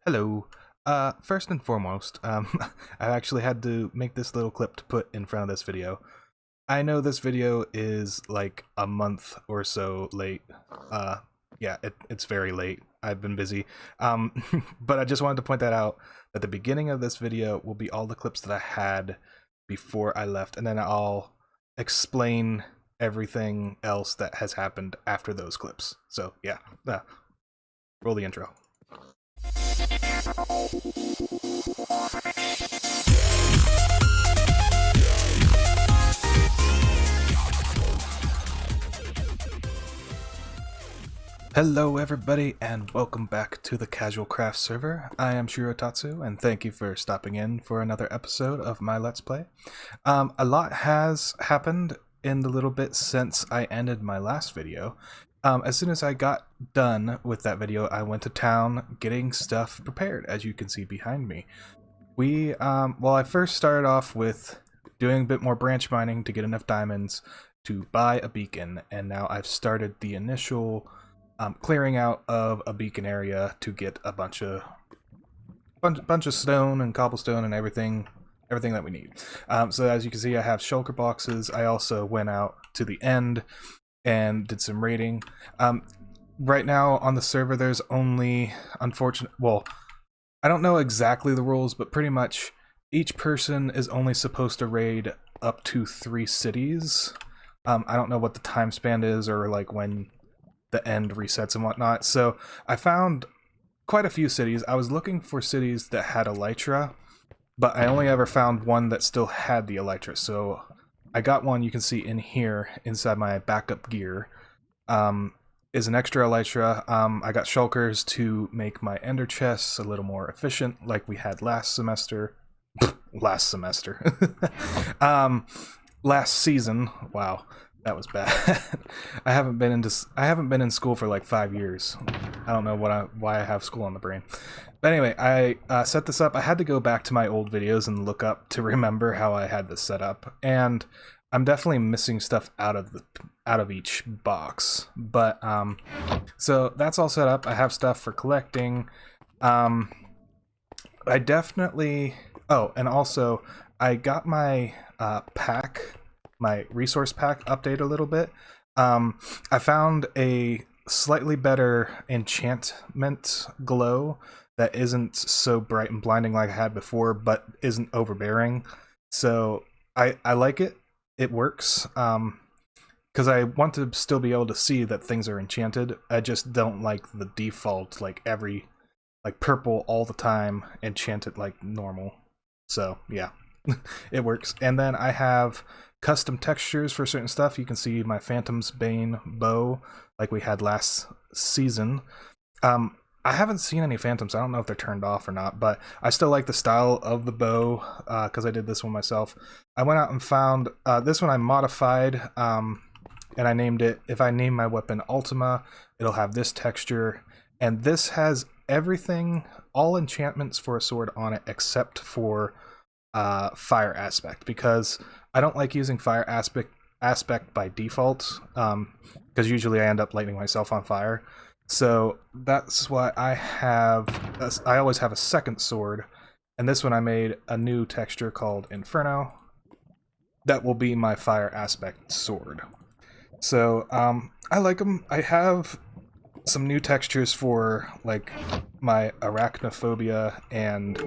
Hello. First and foremost, I actually had to make this little clip to put in front of this video. I know this video is like a month or so late. Uh, yeah, it's very late. I've been busy. But I just wanted to point that out. At the beginning of this video will be all the clips that I had before I left, and then I'll explain everything else that has happened after those clips. So yeah, roll the intro. Hello everybody and welcome back to the Casual Craft server. I am Shirotatsu and thank you for stopping in for another episode of my Let's Play. A lot has happened in the little bit since I ended my last video. As soon as I got done with that video, I went to town getting stuff prepared, as you can see behind me. I first started off with doing a bit more branch mining to get enough diamonds to buy a beacon, and now I've started the initial clearing out of a beacon area to get a bunch of stone and cobblestone and everything that we need. So as you can see, I have shulker boxes. I also went out to the end and did some raiding. Right now on the server, there's only, I don't know exactly the rules, but pretty much each person is only supposed to raid up to 3 cities. I don't know what the time span is or like when the end resets and whatnot. So I found quite a few cities. I was looking for cities that had elytra, but I only ever found one that still had the elytra. So I got one you can see in here inside my backup gear. Is an extra elytra. I got shulkers to make my ender chests a little more efficient, like we had last semester. last season. Wow, that was bad. I haven't been in school for like 5 years. I don't know why I have school on the brain. But anyway, I set this up. I had to go back to my old videos and look up to remember how I had this set up, and I'm definitely missing stuff out of each box. But so that's all set up. I have stuff for collecting. I definitely. Oh, and also I got my my resource pack update a little bit. I found a slightly better enchantment glow that isn't so bright and blinding like I had before, but isn't overbearing. So I like it. It works. Because I want to still be able to see that things are enchanted. I just don't like the default, like purple all the time, enchanted like normal. So yeah, it works. And then I have custom textures for certain stuff. You can see my Phantom's Bane bow like we had last season. I haven't seen any phantoms. I don't know if they're turned off or not, but I still like the style of the bow because I did this one myself. I went out and found this one I modified, and I named it, if I name my weapon Ultima, it'll have this texture, and this has everything, all enchantments for a sword on it except for fire aspect, because I don't like using fire aspect by default, because usually I end up lighting myself on fire. So that's why I always have a second sword, and this one I made a new texture called Inferno that will be my fire aspect sword. So I like them. I have some new textures for like my arachnophobia and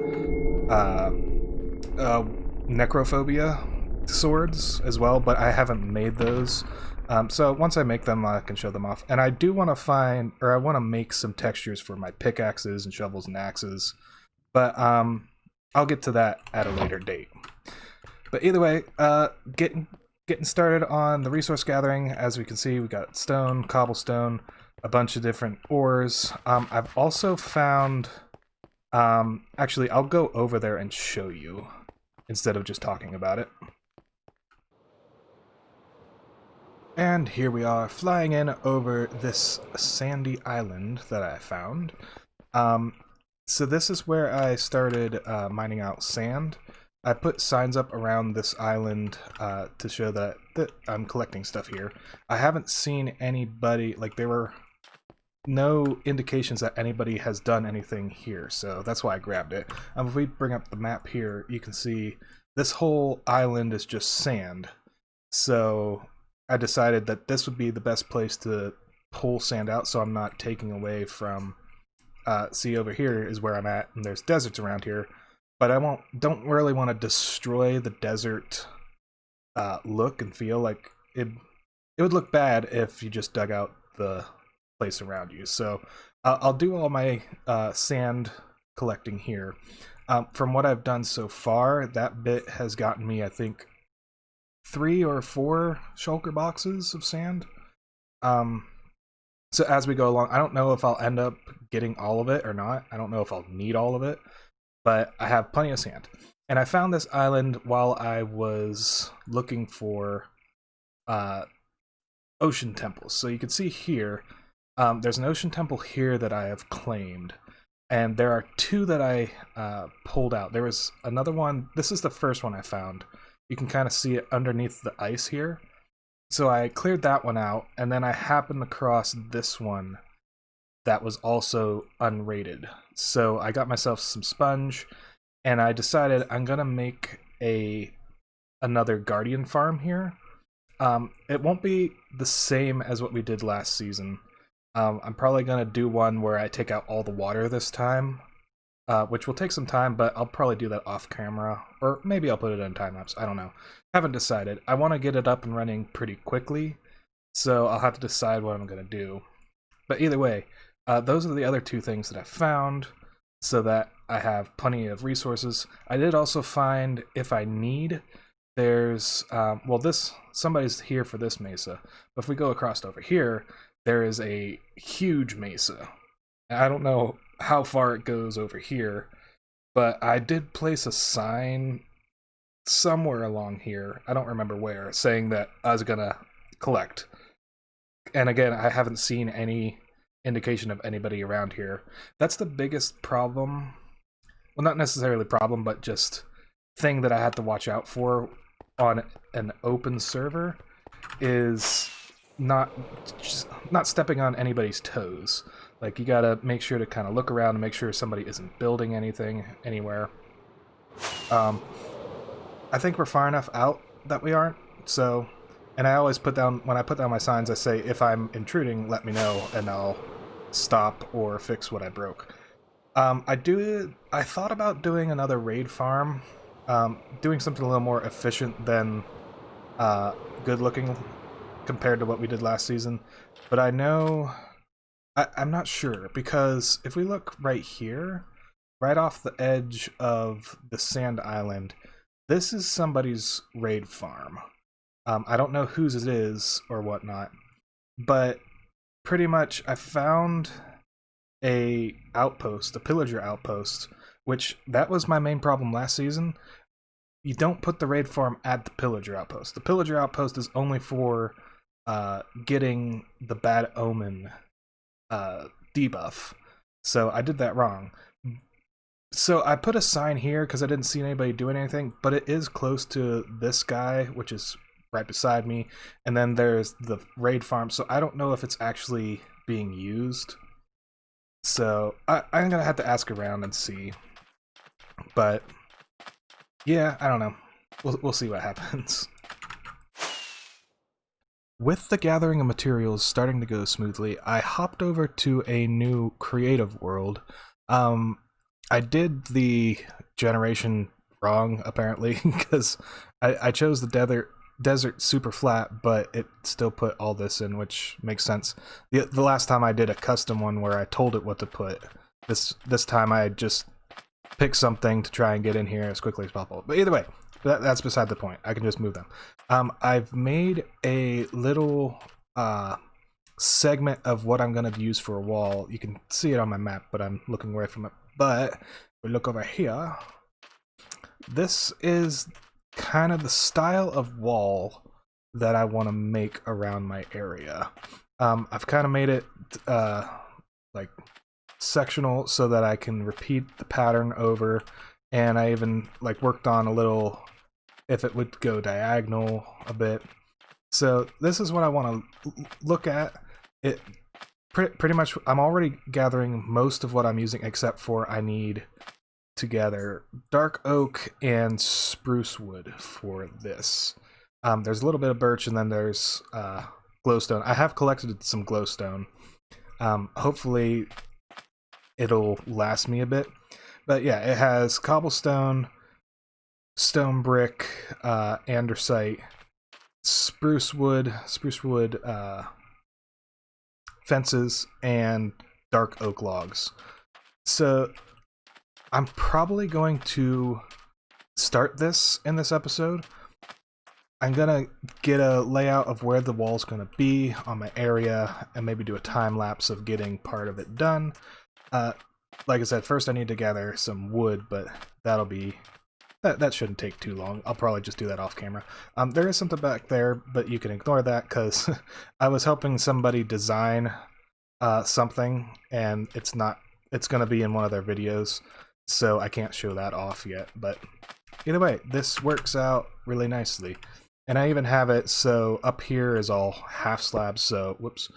necrophobia swords as well, but I haven't made those. So once I make them, I can show them off. And I do want to make some textures for my pickaxes and shovels and axes, but I'll get to that at a later date. But either way, getting started on the resource gathering. As we can see, we got stone, cobblestone, a bunch of different ores. I've also found, actually, I'll go over there and show you instead of just talking about it. And here we are, flying in over this sandy island that I found. So this is where I started mining out sand. I put signs up around this island to show that I'm collecting stuff here. I haven't seen anybody, like there were no indications that anybody has done anything here, so that's why I grabbed it. If we bring up the map here, you can see this whole island is just sand. So I decided that this would be the best place to pull sand out, so I'm not taking away from. See, over here is where I'm at, and there's deserts around here, but I don't really want to destroy the desert look and feel. Like it would look bad if you just dug out the place around you. So I'll do all my sand collecting here. From what I've done so far, that bit has gotten me, I think, 3 or 4 shulker boxes of sand. So as we go along, I don't know if I'll end up getting all of it or not. I don't know if I'll need all of it, but I have plenty of sand. And I found this island while I was looking for ocean temples. So you can see here, there's an ocean temple here that I have claimed. And there are 2 that I pulled out. There was another one. This is the first one I found. You can kind of see it underneath the ice here. So I cleared that one out, and then I happened across this one that was also unrated. So I got myself some sponge, and I decided I'm gonna make another guardian farm here. It won't be the same as what we did last season. I'm probably gonna do one where I take out all the water this time, which will take some time, but I'll probably do that off camera, or maybe I'll put it in time-lapse. I don't know. Haven't decided. I want to get it up and running pretty quickly, so I'll have to decide what I'm going to do. But either way, those are the other 2 things that I found, so that I have plenty of resources. I did also find, if I need, there's, somebody's here for this mesa, but if we go across over here, there is a huge mesa. I don't know how far it goes over here, but I did place a sign somewhere along here, I don't remember where, saying that I was gonna collect. And again, I haven't seen any indication of anybody around here. That's the biggest problem. Well, not necessarily problem, but just thing that I had to watch out for on an open server is not stepping on anybody's toes. Like, you gotta make sure to kind of look around and make sure somebody isn't building anything anywhere. I think we're far enough out that we aren't, so... And I always put down, when I put down my signs, I say, if I'm intruding, let me know, and I'll stop or fix what I broke. I thought about doing another raid farm, doing something a little more efficient than good-looking compared to what we did last season, but I know... I'm not sure, because if we look right here, right off the edge of the sand island, this is somebody's raid farm. I don't know whose it is or whatnot, but pretty much I found a pillager outpost, which that was my main problem last season. You don't put the raid farm at the pillager outpost. The pillager outpost is only for getting the bad omen debuff. So I did that wrong. So I put a sign here because I didn't see anybody doing anything, but it is close to this guy, which is right beside me, and then there's the raid farm, so I don't know if it's actually being used. So I'm gonna have to ask around and see. But yeah, I don't know. We'll see what happens. With the gathering of materials starting to go smoothly, I hopped over to a new creative world. I did the generation wrong, apparently, because I chose the desert super flat, but it still put all this in, which makes sense. The last time I did a custom one where I told it what to put. This time I just picked something to try and get in here as quickly as possible. But either way, that's beside the point. I can just move them. I've made a little segment of what I'm going to use for a wall. You can see it on my map, but I'm looking away from it. But if we look over here, this is kind of the style of wall that I want to make around my area. I've kind of made it like sectional so that I can repeat the pattern over, and I even like worked on a little if it would go diagonal a bit. So this is what I want to look at. It pretty much, I'm already gathering most of what I'm using, except for I need to gather dark oak and spruce wood for this. There's a little bit of birch, and then there's glowstone. I have collected some glowstone. Hopefully it'll last me a bit. But yeah, it has cobblestone, stone brick, andesite, spruce wood, fences, and dark oak logs. So I'm probably going to start this in this episode. I'm gonna get a layout of where the wall's gonna be on my area, and maybe do a time lapse of getting part of it done. Like I said, first I need to gather some wood, but that shouldn't take too long. I'll probably just do that off camera. There is something back there, but you can ignore that because I was helping somebody design something, and it's gonna be in one of their videos, so I can't show that off yet. But either way, this works out really nicely. And I even have it so up here is all half slabs, so whoops.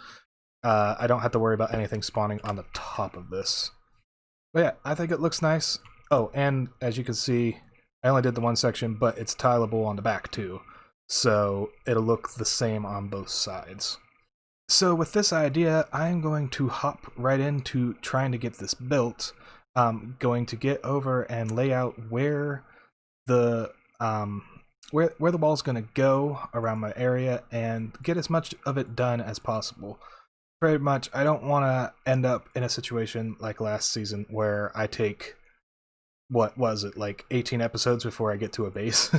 I don't have to worry about anything spawning on the top of this. But yeah, I think it looks nice. Oh, and as you can see, I only did the one section, but it's tileable on the back too. So it'll look the same on both sides. So with this idea, I'm going to hop right into trying to get this built. Going to get over and lay out where the where the wall's going to go around my area and get as much of it done as possible. Pretty much, I don't want to end up in a situation like last season where I take, what was it, like 18 episodes before I get to a base.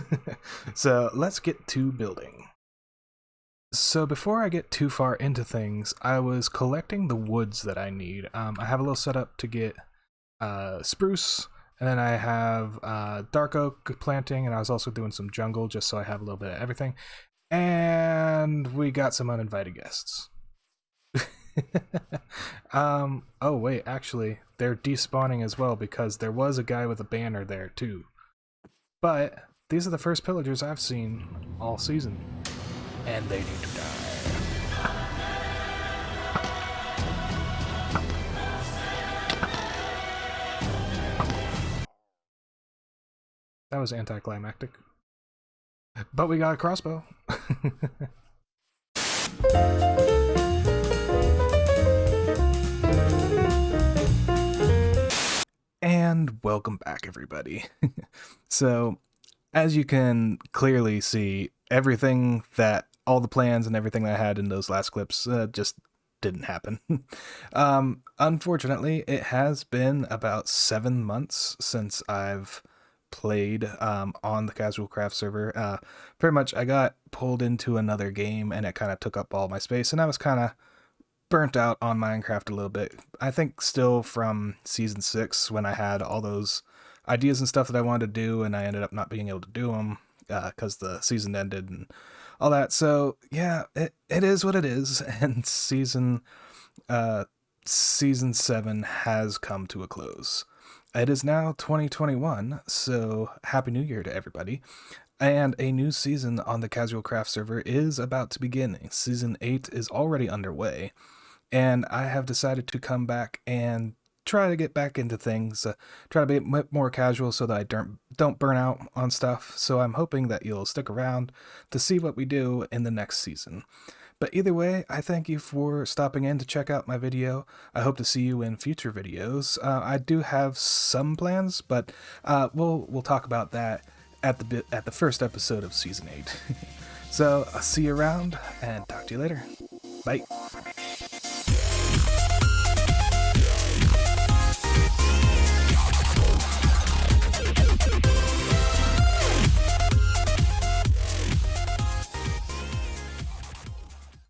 So let's get to building. So before I get too far into things, I was collecting the woods that I need. I have a little setup to get spruce, and then I have dark oak planting, and I was also doing some jungle just so I have a little bit of everything. And we got some uninvited guests. Oh wait, actually, they're despawning as well because there was a guy with a banner there too. But these are the first pillagers I've seen all season, and they need to die. That was anticlimactic. But we got a crossbow. And welcome back, everybody. So, as you can clearly see, all the plans and everything that I had in those last clips just didn't happen. Unfortunately, it has been about 7 months since I've played on the casual craft server. Pretty much I got pulled into another game and it kind of took up all my space, and I was kind of burnt out on Minecraft a little bit. I think still from season 6 when I had all those ideas and stuff that I wanted to do, and I ended up not being able to do them because the season ended and all that. So yeah, it is what it is, and season 7 has come to a close. It is now 2021, so Happy New Year to everybody. And a new season on the Casual Craft server is about to begin. Season 8 is already underway, and I have decided to come back and try to get back into things, try to be a bit more casual so that I don't burn out on stuff. So I'm hoping that you'll stick around to see what we do in the next season. But either way, I thank you for stopping in to check out my video. I hope to see you in future videos. I do have some plans, but we'll talk about that at the first episode of season 8. So I'll see you around and talk to you later. Bye.